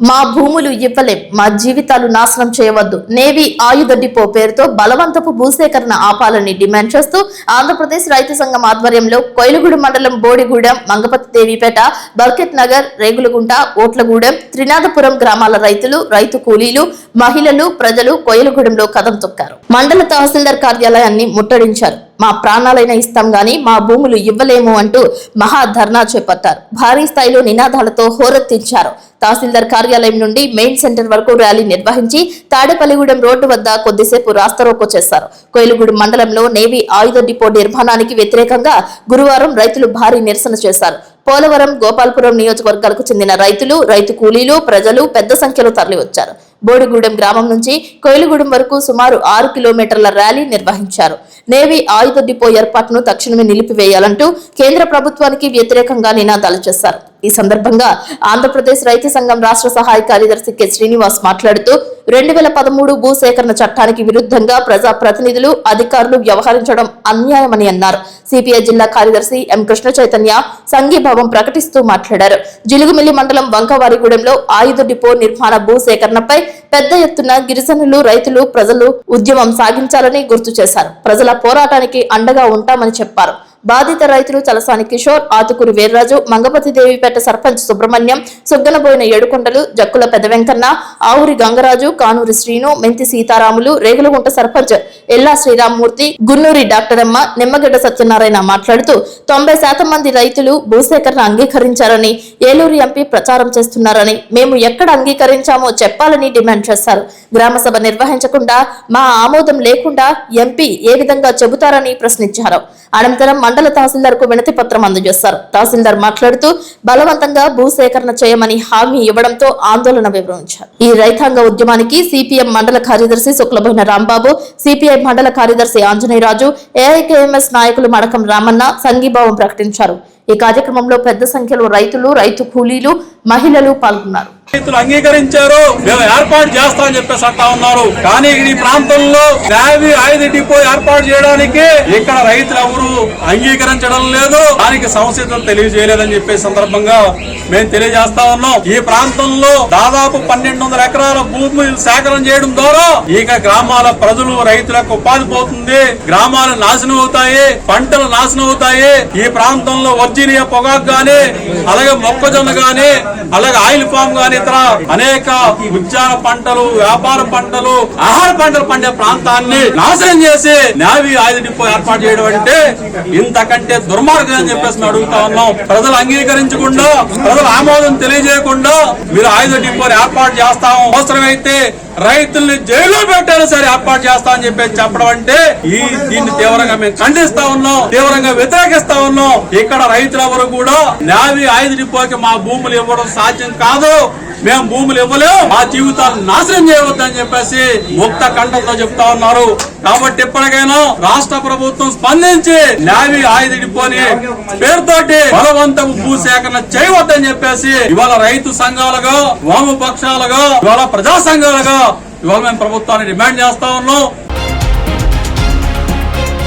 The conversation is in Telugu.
మా భూములు ఇవ్వలేం, మా జీవితాలు నాశనం చేయవద్దు, నేవీ ఆయుధ డిపో పేరుతో బలవంతపు భూసేకరణ ఆపాలని డిమాండ్ చేస్తూ ఆంధ్రప్రదేశ్ రైతు సంఘం ఆధ్వర్యంలో కొయిలగూడెం మండలం బోడిగూడెం, మంగపతి దేవిపేట, బర్కెట్ నగర్, రేగులగుంట, ఓట్లగూడెం, త్రినాథపురం గ్రామాల రైతులు, రైతు కూలీలు, మహిళలు, ప్రజలు కొయిలగూడెంలో కదం తొక్కారు. మండల తహసీల్దార్ కార్యాలయాన్ని ముట్టడించారు. మా ప్రాణాలైనా ఇస్తాం గాని మా భూములు ఇవ్వలేము అంటూ మహా ధర్నా చేపట్టారు. భారీ స్థాయిలో నినాదాలతో హోరెత్తించారు. తహసీల్దార్ కార్యాలయం నుండి మెయిన్ సెంటర్ వరకు ర్యాలీ నిర్వహించి తాడేపల్లిగూడెం రోడ్డు వద్ద కొద్దిసేపు రాస్తారోకో చేశారు. కొయిలగూడెం మండలంలో నేవీ ఆయుధ డిపో నిర్మాణానికి వ్యతిరేకంగా గురువారం రైతులు భారీ నిరసన చేశారు. పోలవరం, గోపాల్పురం నియోజకవర్గాలకు చెందిన రైతులు, రైతు కూలీలు, ప్రజలు పెద్ద సంఖ్యలో తరలివచ్చారు. బోడిగూడెం గ్రామం నుంచి కొయిలగూడెం వరకు సుమారు 6 కిలోమీటర్ల ర్యాలీ నిర్వహించారు. నేవీ ఆయుధ డిపో ఏర్పాటును తక్షణమే నిలిపివేయాలంటూ కేంద్ర ప్రభుత్వానికి వ్యతిరేకంగా నినాదాలు చేశారు. ఈ సందర్భంగా ఆంధ్రప్రదేశ్ రైతు సంఘం రాష్ట్ర సహాయ కార్యదర్శి కె శ్రీనివాస్ మాట్లాడుతూ 2013 భూసేకరణ చట్టానికి విరుద్ధంగా ప్రజా ప్రతినిధులు, అధికారులు వ్యవహరించడం అన్యాయమని అన్నారు. సిపిఐ జిల్లా కార్యదర్శి ఎం కృష్ణ చైతన్య సంఘీభావం ప్రకటిస్తూ మాట్లాడారు. జిలుగుమిల్లి మండలం వంకవారిగూడెంలో ఆయుధ డిపో నిర్మాణ భూసేకరణపై పెద్ద ఎత్తున గిరిజనులు, రైతులు, ప్రజలు ఉద్యమం సాగించాలని గుర్తు చేశారు. ప్రజల పోరాటానికి అండగా ఉంటామని చెప్పారు. బాధిత రైతులు చలసాని కిషోర్, ఆతుకూరి వీర్రాజు, మంగపతి దేవిపేట సర్పంచ్ సుబ్రహ్మణ్యం, సుగ్గనబోయిన ఏడుకొండలు, జక్కుల పెద్ద వెంకన్న, ఆవురి గంగరాజు, కానూరి శ్రీను, మెంతి సీతారాములు, రేగులగుంట సర్పంచ్ ఎల్లా శ్రీరామ్మూర్తి, గున్నూరి డాక్టరమ్మ, నిమ్మగడ్డ సత్యనారాయణ మాట్లాడుతూ 90% మంది రైతులు భూసేకరణ అంగీకరించారని, ఏలూరు ఎంపీ ప్రచారం చేస్తున్నారని, మేము ఎక్కడ అంగీకరించామో చెప్పాలని డిమాండ్ చేశారు. గ్రామ సభ నిర్వహించకుండా మా ఆమోదం లేకుండా ఎంపీ ఏ విధంగా చెబుతారని ప్రశ్నించారు. అనంతరం మండల తహసీల్దార్ కు వినతి పత్రం అందజేశారు. తహసీల్దార్ మాట్లాడుతూ బలవంతంగా భూసేకరణ చేయమని హామీ ఇవ్వడంతో ఆందోళన వివరించారు. ఈ రైతాంగ ఉద్యమానికి సిపిఎం మండల కార్యదర్శి శుక్లబోయిన రాంబాబు, సిపిఐ మండల కార్యదర్శి ఆంజనేయరాజు, ఏఐకేఎంఎస్ నాయకులు మడకం రామన్న సంఘీభావం ప్రకటించారు. ఈ కార్యక్రమంలో పెద్ద సంఖ్యలో రైతులు, రైతు కూలీలు, మహిళలు పాల్గొన్నారు. రైతులు అంగీకరించారు, మేము ఏర్పాటు చేస్తామని చెప్పేసి అంటా ఉన్నారు. కానీ ఈ ప్రాంతంలో నేవీ ఆయుధ డిపో ఏర్పాటు చేయడానికి ఇక్కడ రైతులు ఎవరు అంగీకరించడం లేదు, దానికి సంసిద్ధత తెలియజేయలేదని చెప్పే సందర్భంగా మేము తెలియజేస్తా ఉన్నాం. ఈ ప్రాంతంలో దాదాపు 1200 ఎకరాల భూమి సేకరణ చేయడం ద్వారా ఇక గ్రామాల ప్రజలు, రైతులకు ఉపాధి పోతుంది, గ్రామాలు నాశనం అవుతాయి, పంటలు నాశనం అవుతాయి. ఈ ప్రాంతంలో వర్జీనియా పొగాకు గాని, అలాగే మొక్కజొన్న గాని, అలాగే ఆయిల్ ఫామ్ గాని, ఇతర అనేక ఉద్యాన పంటలు, వ్యాపార పంటలు, ఆహార పంటలు పండే ప్రాంతాన్ని నాశనం చేసి నేవీ ఆయుధ డిపో ఏర్పాటు చేయడం అంటే ఇంతకంటే దుర్మార్గం అని చెప్పేసి అడుగుతా ఉన్నాం. ప్రజలు అంగీకరించకుండా, ప్రజలు ఆమోదం తెలియజేయకుండా మీరు ఆయుధ డిపోని ఏర్పాటు చేస్తాము, అవసరమైతే రైతుల్ని జైల్లో పెట్టారు సరే ఏర్పాటు చేస్తామని చెప్పేసి చెప్పడం అంటే దీన్ని తీవ్రంగా మేము ఖండిస్తా ఉన్నాం, తీవ్రంగా వ్యతిరేకిస్తా ఉన్నాం. ఇక్కడ రైతులెవరు కూడా నేవీ ఆయుధ డిపోకి మా భూములు ఇవ్వడం సాధ్యం కాదు, మేము భూములు ఇవ్వలేము, మా జీవితాలు నాశనం చేయవద్దని చెప్పేసి ముక్త కంఠంతో చెప్తా ఉన్నారు. కాబట్టి ఇప్పటికైనా రాష్ట్ర ప్రభుత్వం స్పందించి నేవీ ఆయుధ డిపోని పేరుతోటి బలవంతపు భూసేకరణ చేయవద్దని చెప్పేసి ఇవాళ రైతు సంఘాలుగా, వామపక్షాలుగా, ఇవాళ ప్రజా సంఘాలుగా ఇవాళ మేము ప్రభుత్వాన్ని డిమాండ్ చేస్తా ఉన్నాం.